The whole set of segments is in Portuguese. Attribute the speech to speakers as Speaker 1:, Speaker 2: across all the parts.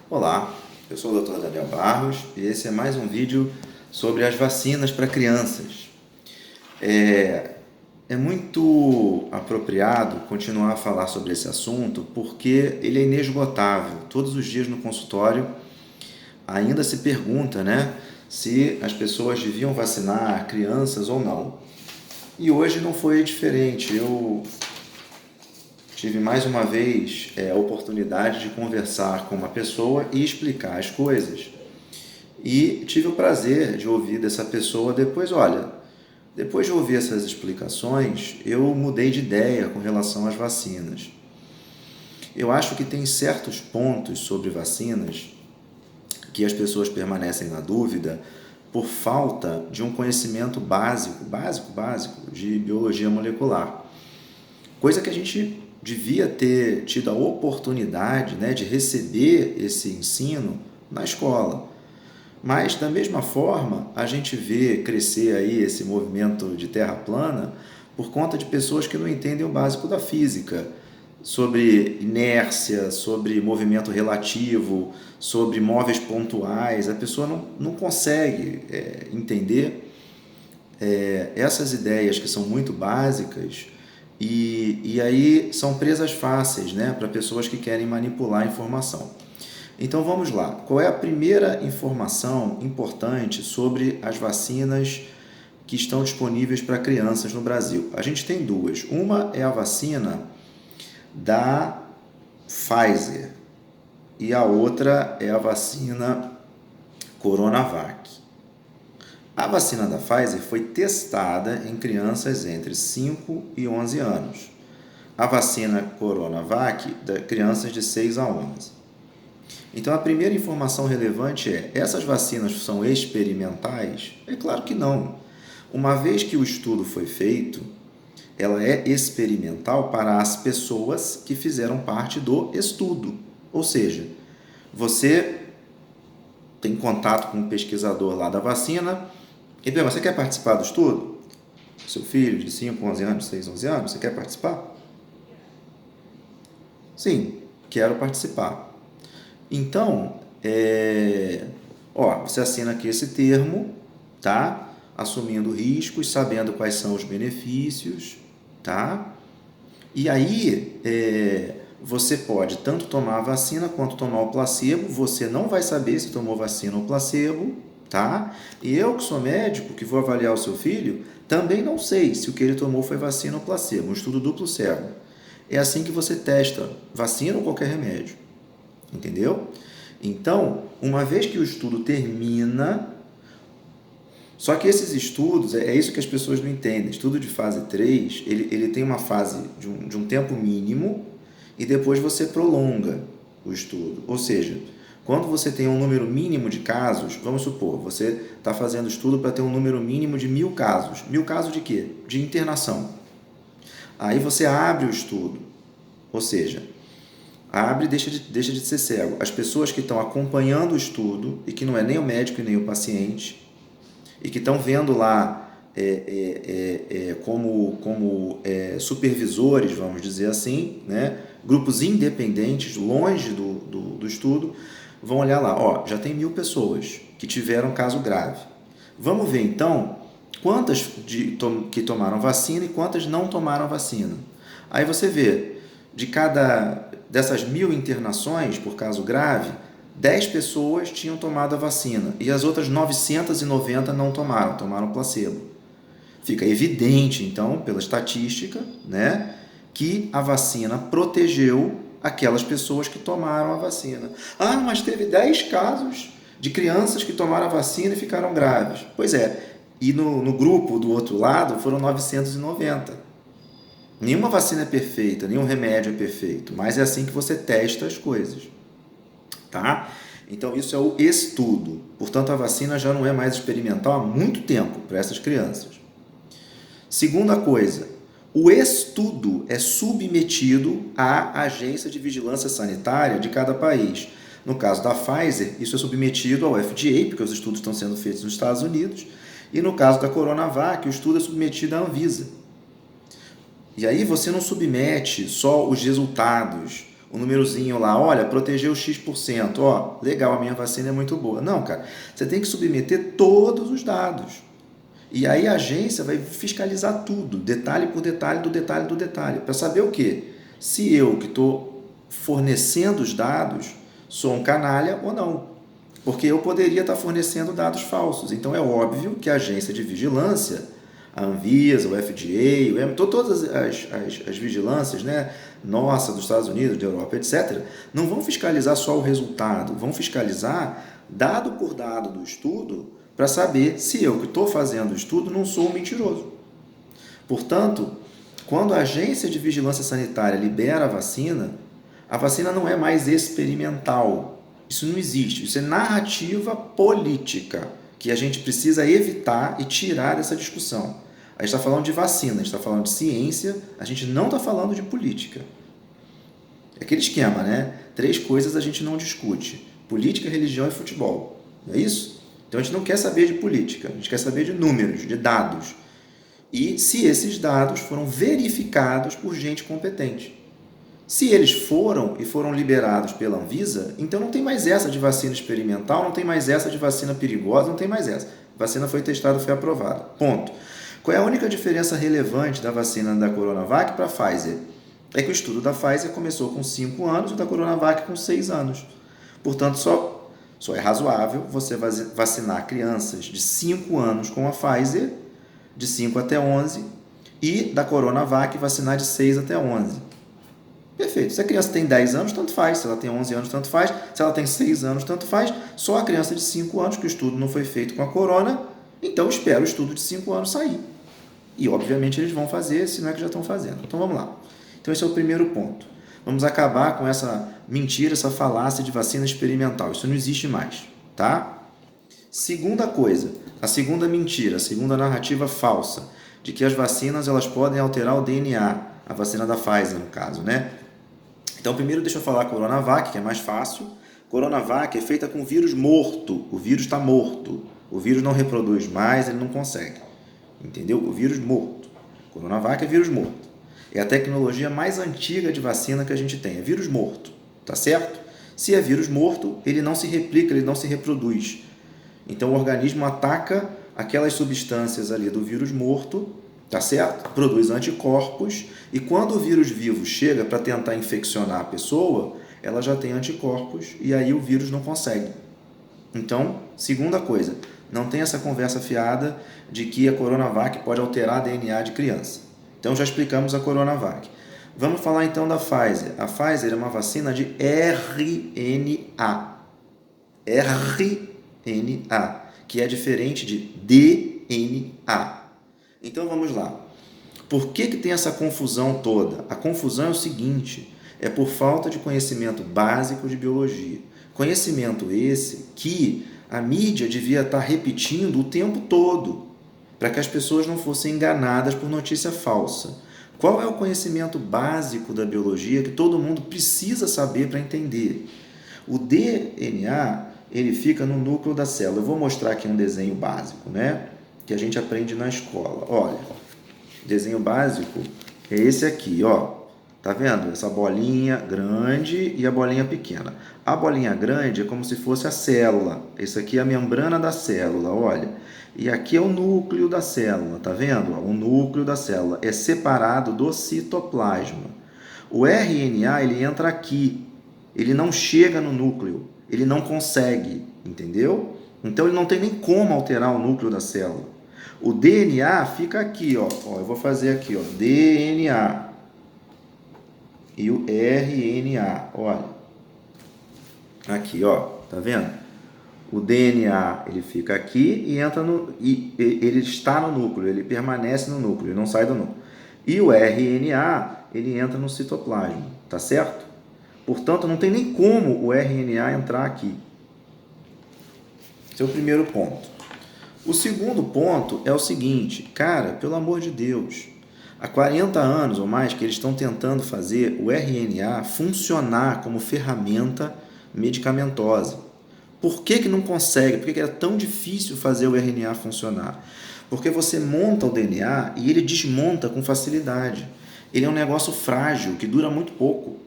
Speaker 1: Olá, eu sou o Dr. Daniel Barros e esse é mais um vídeo sobre as vacinas para crianças. É muito apropriado continuar a falar sobre esse assunto porque ele é inesgotável. Todos os dias no consultório ainda se pergunta, né, se as pessoas deviam vacinar crianças ou não. E hoje não foi diferente. Eu tive mais uma vez a oportunidade de conversar com uma pessoa e explicar as coisas. E tive o prazer de ouvir dessa pessoa depois, olha, depois de ouvir essas explicações, eu mudei de ideia com relação às vacinas. Eu acho que tem certos pontos sobre vacinas que as pessoas permanecem na dúvida por falta de um conhecimento básico de biologia molecular. Coisa que a gente devia ter tido a oportunidade, né, de receber esse ensino na escola. Mas, da mesma forma, a gente vê crescer aí esse movimento de terra plana por conta de pessoas que não entendem o básico da física, sobre inércia, sobre movimento relativo, sobre móveis pontuais. A pessoa não consegue entender essas ideias que são muito básicas e aí são presas fáceis, né, para pessoas que querem manipular a informação. Então vamos lá. Qual é a primeira informação importante sobre as vacinas que estão disponíveis para crianças no Brasil? A gente tem duas. Uma é a vacina da Pfizer e a outra é a vacina Coronavac. A vacina da Pfizer foi testada em crianças entre 5 e 11 anos. A vacina Coronavac, de crianças de 6 a 11. Então, a primeira informação relevante é: essas vacinas são experimentais? É claro que não. Uma vez que o estudo foi feito, ela é experimental para as pessoas que fizeram parte do estudo. Ou seja, você tem contato com um pesquisador lá da vacina e pergunta: você quer participar do estudo? Seu filho de 5, 11 anos, 6, 11 anos, você quer participar? Sim, quero participar. Então, você assina aqui esse termo, tá? Assumindo riscos, sabendo quais são os benefícios, tá? E aí, você pode tanto tomar a vacina quanto tomar o placebo. Você não vai saber se tomou vacina ou placebo, tá? E eu, que sou médico, que vou avaliar o seu filho, também não sei se o que ele tomou foi vacina ou placebo. Um estudo duplo cego. É assim que você testa vacina ou qualquer remédio. Entendeu? Então, uma vez que o estudo termina, só que esses estudos, é isso que as pessoas não entendem. Estudo de fase 3, ele tem uma fase de um tempo mínimo e depois você prolonga o estudo. Ou seja, quando você tem um número mínimo de casos, vamos supor, você está fazendo estudo para ter um número mínimo de 1.000 casos. 1.000 casos de quê? De internação. Aí você abre o estudo, ou seja, abre e deixa de ser cego. As pessoas que estão acompanhando o estudo e que não é nem o médico e nem o paciente e que estão vendo lá como supervisores, vamos dizer assim, né? Grupos independentes, longe do estudo, vão olhar lá, ó, já tem 1.000 pessoas que tiveram caso grave. Vamos ver então quantas que tomaram vacina e quantas não tomaram vacina. Aí você vê, dessas 1.000 internações por caso grave, 10 pessoas tinham tomado a vacina e as outras 990 não tomaram placebo. Fica evidente, então, pela estatística, né, que a vacina protegeu aquelas pessoas que tomaram a vacina. Ah, mas teve 10 casos de crianças que tomaram a vacina e ficaram graves. Pois é, e no grupo do outro lado foram 990. Nenhuma vacina é perfeita, nenhum remédio é perfeito, mas é assim que você testa as coisas, tá? Então isso é o estudo. Portanto, a vacina já não é mais experimental há muito tempo para essas crianças. Segunda coisa, o estudo é submetido à Agência de Vigilância Sanitária de cada país. No caso da Pfizer, isso é submetido ao FDA, porque os estudos estão sendo feitos nos Estados Unidos, e no caso da Coronavac, o estudo é submetido à Anvisa. E aí você não submete só os resultados, o númerozinho lá, olha, protegeu X%, ó, legal, a minha vacina é muito boa. Não, cara, você tem que submeter todos os dados. E aí a agência vai fiscalizar tudo, detalhe por detalhe, do detalhe do detalhe, para saber o quê? Se eu que estou fornecendo os dados sou um canalha ou não. Porque eu poderia estar fornecendo dados falsos. Então é óbvio que a agência de vigilância, a Anvisa, o FDA, o EMA, todas as vigilâncias, né, nossa, dos Estados Unidos, da Europa, etc., não vão fiscalizar só o resultado, vão fiscalizar dado por dado do estudo para saber se eu que estou fazendo o estudo não sou um mentiroso. Portanto, quando a agência de vigilância sanitária libera a vacina não é mais experimental. Isso não existe. Isso é narrativa política que a gente precisa evitar e tirar dessa discussão. A gente está falando de vacina, a gente está falando de ciência, a gente não está falando de política. É aquele esquema, né? 3 coisas a gente não discute: política, religião e futebol. Não é isso? Então a gente não quer saber de política, a gente quer saber de números, de dados. E se esses dados foram verificados por gente competente. Se eles foram e foram liberados pela Anvisa, então não tem mais essa de vacina experimental, não tem mais essa de vacina perigosa, não tem mais essa. A vacina foi testada, foi aprovada. Ponto. Qual é a única diferença relevante da vacina da Coronavac para a Pfizer? É que o estudo da Pfizer começou com 5 anos e o da Coronavac com 6 anos. Portanto, só é razoável você vacinar crianças de 5 anos com a Pfizer, de 5 até 11, e da Coronavac vacinar de 6 até 11. Perfeito. Se a criança tem 10 anos, tanto faz. Se ela tem 11 anos, tanto faz. Se ela tem 6 anos, tanto faz. Só a criança de 5 anos, que o estudo não foi feito com a corona, então espera o estudo de 5 anos sair. E, obviamente, eles vão fazer, se não é que já estão fazendo. Então, vamos lá. Então, esse é o primeiro ponto. Vamos acabar com essa mentira, essa falácia de vacina experimental. Isso não existe mais, tá? Segunda coisa, a segunda mentira, a segunda narrativa falsa, de que as vacinas elas podem alterar o DNA, a vacina da Pfizer, no caso, né? Então, primeiro deixa eu falar a Coronavac, que é mais fácil. Coronavac é feita com vírus morto. O vírus está morto. O vírus não reproduz mais, ele não consegue. Entendeu? O vírus morto. Coronavac é vírus morto. É a tecnologia mais antiga de vacina que a gente tem. É vírus morto. Tá certo? Se é vírus morto, ele não se replica, ele não se reproduz. Então, o organismo ataca aquelas substâncias ali do vírus morto, tá certo? Produz anticorpos, e quando o vírus vivo chega para tentar infeccionar a pessoa, ela já tem anticorpos e aí o vírus não consegue. Então, segunda coisa, não tem essa conversa fiada de que a Coronavac pode alterar DNA de criança. Então, já explicamos a Coronavac. Vamos falar então da Pfizer. A Pfizer é uma vacina de RNA. RNA, que é diferente de DNA. Então, vamos lá. Por que tem essa confusão toda? A confusão é o seguinte, é por falta de conhecimento básico de biologia. Conhecimento esse que a mídia devia estar repetindo o tempo todo, para que as pessoas não fossem enganadas por notícia falsa. Qual é o conhecimento básico da biologia que todo mundo precisa saber para entender? O DNA, ele fica no núcleo da célula. Eu vou mostrar aqui um desenho básico, né? Que a gente aprende na escola. Olha, o desenho básico é esse aqui, ó. Tá vendo? Essa bolinha grande e a bolinha pequena. A bolinha grande é como se fosse a célula. Isso aqui é a membrana da célula, olha. E aqui é o núcleo da célula, tá vendo? O núcleo da célula é separado do citoplasma. O RNA, ele entra aqui. Ele não chega no núcleo. Ele não consegue, entendeu? Então, ele não tem nem como alterar o núcleo da célula. O DNA fica aqui, ó. Eu vou fazer aqui, ó. DNA. E o RNA, olha. Aqui, ó. Tá vendo? O DNA, ele fica aqui e entra no... E ele está no núcleo, ele permanece no núcleo, ele não sai do núcleo. E o RNA, ele entra no citoplasma, tá certo? Portanto, não tem nem como o RNA entrar aqui. Esse é o primeiro ponto. O segundo ponto é o seguinte, cara, pelo amor de Deus, há 40 anos ou mais que eles estão tentando fazer o RNA funcionar como ferramenta medicamentosa. Por que não consegue? Por que era tão difícil fazer o RNA funcionar? Porque você monta o DNA e ele desmonta com facilidade. Ele é um negócio frágil, que dura muito pouco.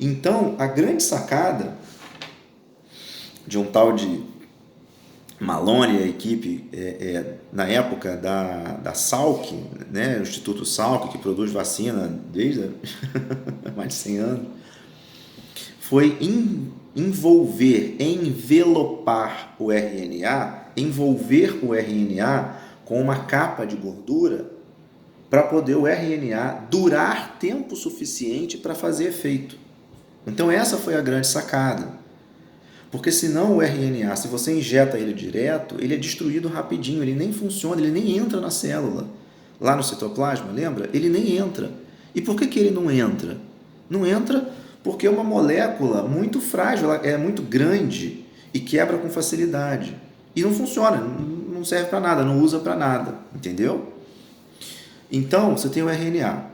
Speaker 1: Então, a grande sacada de um tal de Malone e a equipe, na época da Salk, né, o Instituto Salk, que produz vacina desde mais de 100 anos, foi envelopar o RNA, envolver o RNA com uma capa de gordura para poder o RNA durar tempo suficiente para fazer efeito. Então essa foi a grande sacada. Porque senão o RNA, se você injeta ele direto, ele é destruído rapidinho, ele nem funciona, ele nem entra na célula. Lá no citoplasma, lembra? Ele nem entra. E por que ele não entra? Não entra porque é uma molécula muito frágil, ela é muito grande e quebra com facilidade. E não funciona, não serve para nada, não usa para nada, entendeu? Então, você tem o RNA.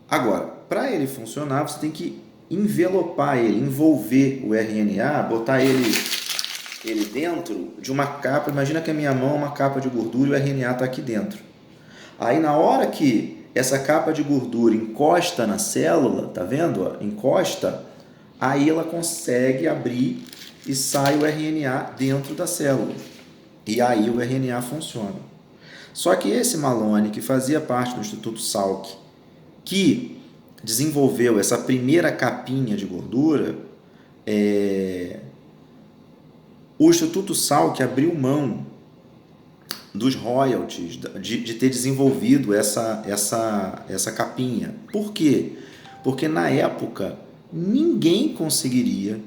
Speaker 1: Agora, para ele funcionar, você tem que envelopar ele, envolver o RNA, botar ele dentro de uma capa. Imagina que a minha mão é uma capa de gordura e o RNA está aqui dentro. Aí na hora que essa capa de gordura encosta na célula, tá vendo? Encosta, aí ela consegue abrir e sai o RNA dentro da célula. E aí o RNA funciona. Só que esse Malone, que fazia parte do Instituto Salk, que desenvolveu essa primeira capinha de gordura, o Instituto Salk abriu mão dos royalties de ter desenvolvido essa capinha. Por quê? Porque na época ninguém conseguiria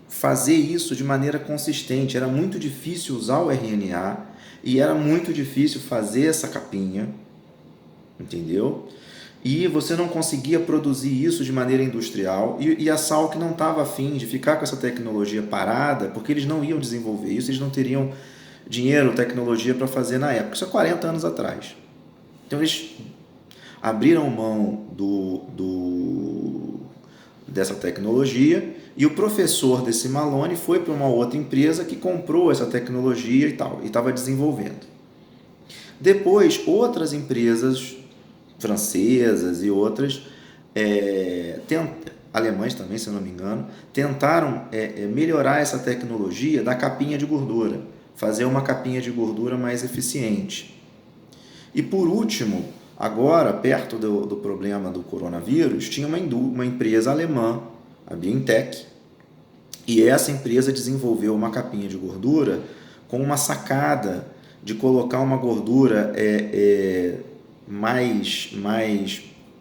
Speaker 1: fazer isso de maneira consistente. Era muito difícil usar o RNA e era muito difícil fazer essa capinha, entendeu? E você não conseguia produzir isso de maneira industrial, e a Salk não estava afim de ficar com essa tecnologia parada, porque eles não iam desenvolver isso, eles não teriam dinheiro, tecnologia para fazer na época, isso há 40 anos atrás. Então eles abriram mão dessa tecnologia, e o professor desse Malone foi para uma outra empresa que comprou essa tecnologia e tal, e estava desenvolvendo. Depois, outras empresas francesas e outras, alemães também, se eu não me engano, tentaram melhorar essa tecnologia da capinha de gordura, fazer uma capinha de gordura mais eficiente. E por último, agora, perto do problema do coronavírus, tinha uma empresa alemã, a BioNTech, e essa empresa desenvolveu uma capinha de gordura com uma sacada de colocar uma gordura mais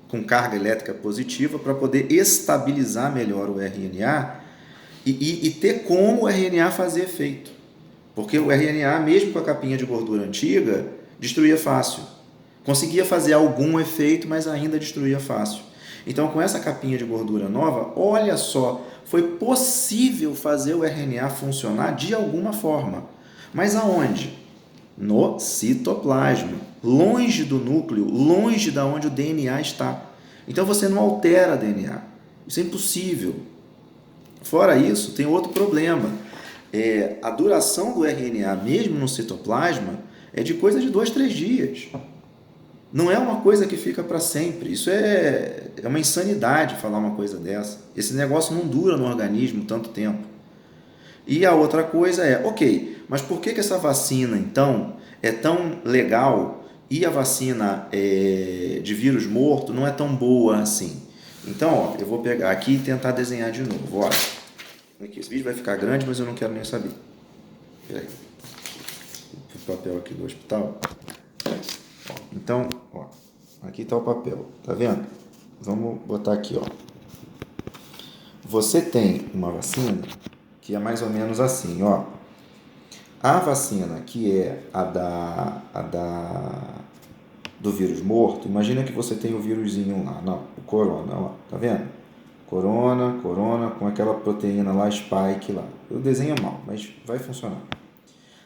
Speaker 1: com carga elétrica positiva para poder estabilizar melhor o RNA e ter como o RNA fazer efeito. Porque o RNA, mesmo com a capinha de gordura antiga, destruía fácil. Conseguia fazer algum efeito, mas ainda destruía fácil. Então, com essa capinha de gordura nova, olha só, foi possível fazer o RNA funcionar de alguma forma. Mas aonde? No citoplasma, longe do núcleo, longe da onde o DNA está. Então você não altera DNA. Isso é impossível. Fora isso, tem outro problema. A duração do RNA, mesmo no citoplasma, é de coisa de 2-3 dias. Não é uma coisa que fica para sempre. Isso é uma insanidade falar uma coisa dessa. Esse negócio não dura no organismo tanto tempo. E a outra coisa ok, mas por que essa vacina, então, é tão legal e a vacina de vírus morto não é tão boa assim? Então, eu vou pegar aqui e tentar desenhar de novo. Olha, aqui, esse vídeo vai ficar grande, mas eu não quero nem saber. Peraí. O papel aqui do hospital. Então, aqui está o papel, tá vendo? Vamos botar aqui, Você tem uma vacina que é mais ou menos assim, A vacina que é do vírus morto, imagina que você tem o vírusinho lá, o corona, tá vendo? Corona, com aquela proteína lá, spike lá. Eu desenho mal, mas vai funcionar.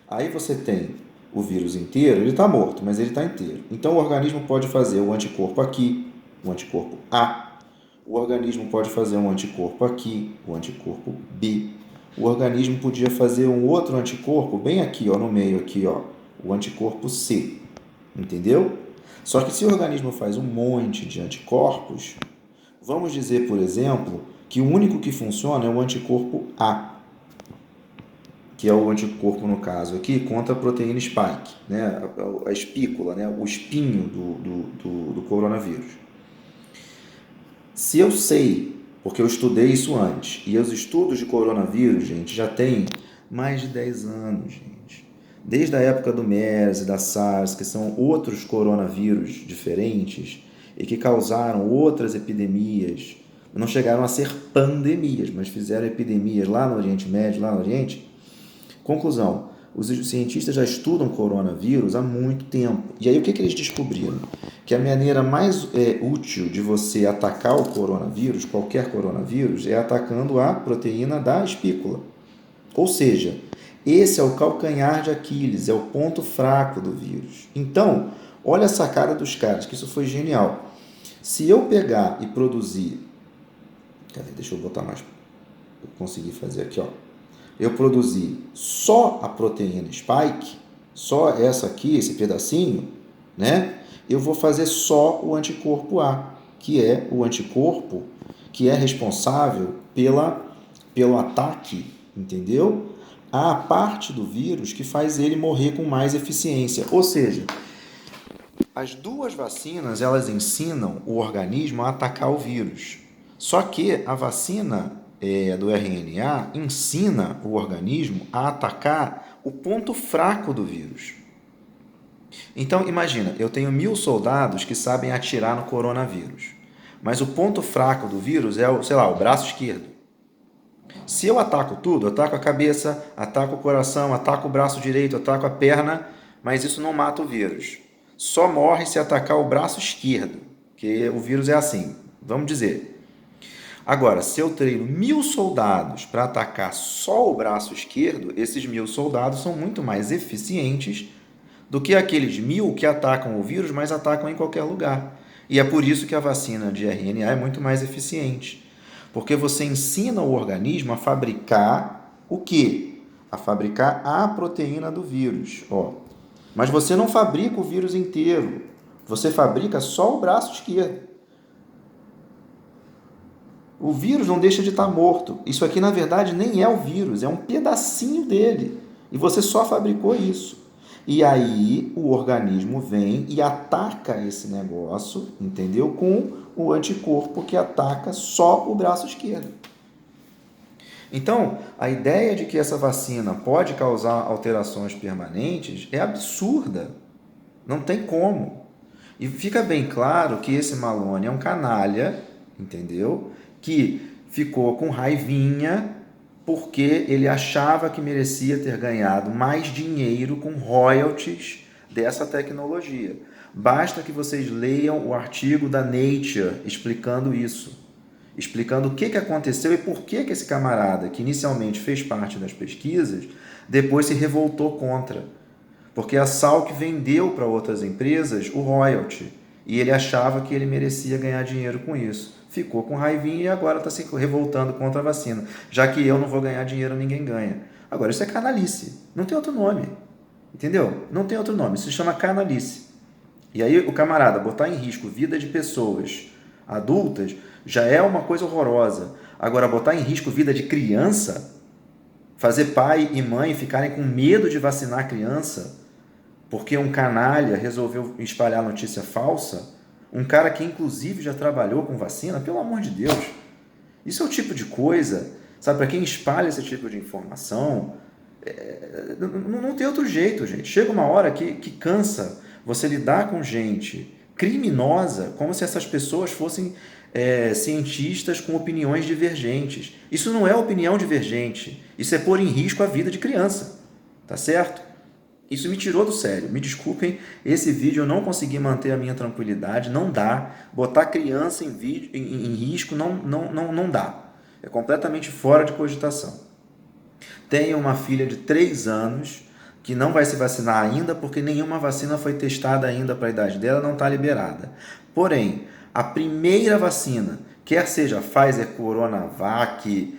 Speaker 1: Aí você tem o vírus inteiro, ele está morto, mas ele está inteiro. Então o organismo pode fazer o anticorpo aqui, o anticorpo A. O organismo pode fazer um anticorpo aqui, o anticorpo B. O organismo podia fazer um outro anticorpo bem aqui, no meio aqui, o anticorpo C. Entendeu? Só que se o organismo faz um monte de anticorpos, Vamos dizer, por exemplo, que o único que funciona é o anticorpo A, que é o anticorpo, no caso aqui, contra a proteína spike, né? A espícula, né? O espinho do coronavírus. Se eu sei, porque eu estudei isso antes, e os estudos de coronavírus, gente, já tem mais de 10 anos, gente. Desde a época do MERS e da SARS, que são outros coronavírus diferentes e que causaram outras epidemias. Não chegaram a ser pandemias, mas fizeram epidemias lá no Oriente Médio, lá no Oriente. Conclusão, os cientistas já estudam coronavírus há muito tempo. E aí o que eles descobriram? Que a maneira mais útil de você atacar o coronavírus, qualquer coronavírus, é atacando a proteína da espícula. Ou seja, esse é o calcanhar de Aquiles, é o ponto fraco do vírus. Então, olha a sacada dos caras, que isso foi genial. Se eu pegar e produzir... Deixa eu botar mais... Eu consegui fazer aqui, ó. Eu produzir só a proteína spike, só essa aqui, esse pedacinho, né? Eu vou fazer só o anticorpo A, que é o anticorpo que é responsável pelo ataque, entendeu? A parte do vírus que faz ele morrer com mais eficiência. Ou seja, as duas vacinas, elas ensinam o organismo a atacar o vírus. Só que a vacina do RNA ensina o organismo a atacar o ponto fraco do vírus. Então, imagina, eu tenho 1000 soldados que sabem atirar no coronavírus, mas o ponto fraco do vírus é, o braço esquerdo. Se eu ataco tudo, ataco a cabeça, ataco o coração, ataco o braço direito, ataco a perna, mas isso não mata o vírus. Só morre se atacar o braço esquerdo, que o vírus é assim, vamos dizer. Agora, se eu treino 1000 soldados para atacar só o braço esquerdo, esses 1000 soldados são muito mais eficientes do que aqueles 1000 que atacam o vírus, mas atacam em qualquer lugar. E é por isso que a vacina de RNA é muito mais eficiente. Porque você ensina o organismo a fabricar o quê? A fabricar a proteína do vírus. Mas você não fabrica o vírus inteiro. Você fabrica só o braço esquerdo. O vírus não deixa de estar morto. Isso aqui, na verdade, nem é o vírus, é um pedacinho dele. E você só fabricou isso. E aí o organismo vem e ataca esse negócio, entendeu? Com o anticorpo que ataca só o braço esquerdo. Então, a ideia de que essa vacina pode causar alterações permanentes é absurda. Não tem como. E fica bem claro que esse Malone é um canalha, entendeu? Que ficou com raivinha porque ele achava que merecia ter ganhado mais dinheiro com royalties dessa tecnologia. Basta que vocês leiam o artigo da Nature explicando isso, explicando o que aconteceu e por que esse camarada, que inicialmente fez parte das pesquisas, depois se revoltou contra. Porque a Salk vendeu para outras empresas o royalty e ele achava que ele merecia ganhar dinheiro com isso. Ficou com raivinha e agora está se revoltando contra a vacina. Já que eu não vou ganhar dinheiro, ninguém ganha. Agora, isso é canalice. Não tem outro nome. Entendeu? Não tem outro nome. Isso se chama canalice. E aí o camarada botar em risco vida de pessoas adultas já é uma coisa horrorosa. Agora, botar em risco vida de criança, fazer pai e mãe ficarem com medo de vacinar a criança porque um canalha resolveu espalhar notícia falsa, um cara que inclusive já trabalhou com vacina, pelo amor de Deus, isso é o tipo de coisa, sabe, para quem espalha esse tipo de informação, não tem outro jeito, gente. Chega uma hora que cansa você lidar com gente criminosa como se essas pessoas fossem cientistas com opiniões divergentes. Isso não é opinião divergente, isso é pôr em risco a vida de criança, tá certo? Isso me tirou do sério. Me desculpem, esse vídeo eu não consegui manter a minha tranquilidade, não dá. Botar criança em risco não dá. É completamente fora de cogitação. Tenho uma filha de 3 anos que não vai se vacinar ainda porque nenhuma vacina foi testada ainda para a idade dela, não está liberada. Porém, a primeira vacina, quer seja Pfizer, Coronavac,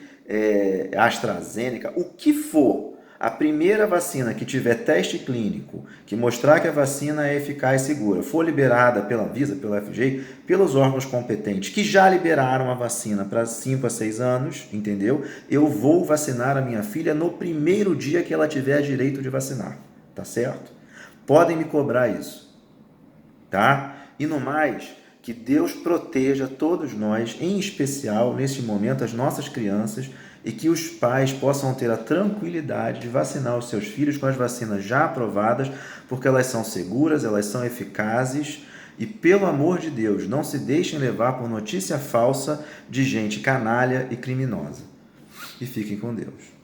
Speaker 1: AstraZeneca, o que for, A primeira vacina que tiver teste clínico, que mostrar que a vacina é eficaz e segura, for liberada pela Anvisa, pela FDA, pelos órgãos competentes, que já liberaram a vacina para 5 a 6 anos, entendeu? Eu vou vacinar a minha filha no primeiro dia que ela tiver direito de vacinar, tá certo? Podem me cobrar isso, tá? E no mais, que Deus proteja todos nós, em especial, neste momento, as nossas crianças, e que os pais possam ter a tranquilidade de vacinar os seus filhos com as vacinas já aprovadas, porque elas são seguras, elas são eficazes, e pelo amor de Deus, não se deixem levar por notícia falsa de gente canalha e criminosa. E fiquem com Deus.